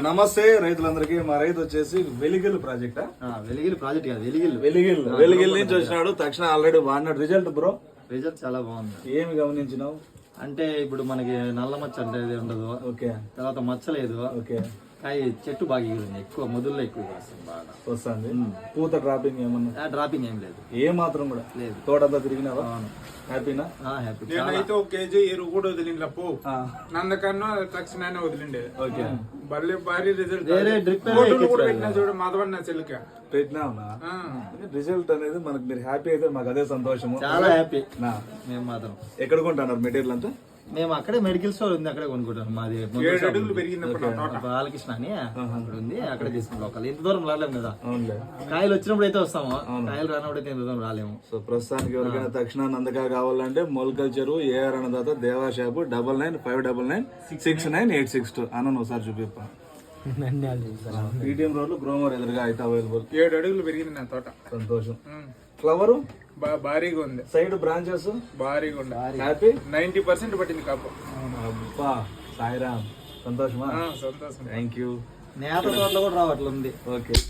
నమస్తే రైతులందరికీ. మా రైతు వచ్చేసి వెలిగిల్ ప్రాజెక్ట్ వెలిగిల్ ప్రాజెక్ట్ కాదు, వెలిగిల్ నుంచి వచ్చినాడు. తక్షణ ఆల్రెడీ వాడినాడు. రిజల్ట్ బ్రో రిజల్ట్ చాలా బాగుంది. ఏమి గమనించినావు? అంటే ఇప్పుడు మనకి నల్ల మచ్చ అంటే ఉండదు. ఓకే. తర్వాత మచ్చలేదు. ఓకే. కాయ చెట్టు బాగా ఎగిరింది, ఎక్కువ మొదల్లో ఎక్కువ వస్తుంది, బాగా వస్తుంది. పూత డ్రాపింగ్ ఏమన్నా? డ్రాపింగ్ ఏం లేదు, ఏ మాత్రం కూడా లేదు. తోటంతా తిరిగినావా? హ్యాపీనా? హ్యాపీ. నేనైతే 1 kg ఎరువు కూడా వదిలిండ్ల పో నందకన్నా తక్షణాన్ని వదిలిండే. ఓకే. బల్లే భారీ రిజల్ట్. డ్రిప్ కూడా పెట్టినా చూడు మాధవన్న చెల్లిక పెట్టినా రిజల్ట్ అనేది మనకు. మీరు హ్యాపీ అయితే మాకు అదే సంతోషము. చాలా హ్యాపీ. నా మేము మాత్రం ఎక్కడ కొంటున్నారు మెటీరియల్ అంతా? మేము అక్కడే మెడికల్ స్టోర్ ఉంది, అక్కడే కొనుక్కుంటాం. మాది 7 అడుగులు పెరిగినప్పుడు బాలకృష్ణ అని అక్కడ ఉంది, అక్కడే తీసుకుంటాం. ఒకళ్ళు ఇంత దూరం రాలేము కదా. అవునులే. కాయలు వచ్చినప్పుడు అయితే వస్తాము, కాయలు రానప్పుడు అయితే ఇంత దూరం రాలేము. సో ప్రస్తుతానికి ఎవరికైనా తక్షణ నందకాయ కావాలంటే మొలకల్చరు ఏఆర్ అన్నదాత దేవా షాపు 9959969862 అన్న ఒకసారి చూపిప్ప. పీటీఎం రోడ్లు గ్రోమర్ ఎదురుగా అయితే అవైలబుల్. 7 అడుగులు పెరిగింది నా తోట. సంతోషం. ఫ్లవరు భారీగా ఉంది, సైడ్ బ్రాంచెస్ భారీగా ఉంది. హ్యాపీ. 90% పట్టింది కాపు. అబ్బా సాయిరామ్. సంతోషమా? సంతోషం. Thank you. నేత తోటలో కూడా రావట్లుంది. ఓకే.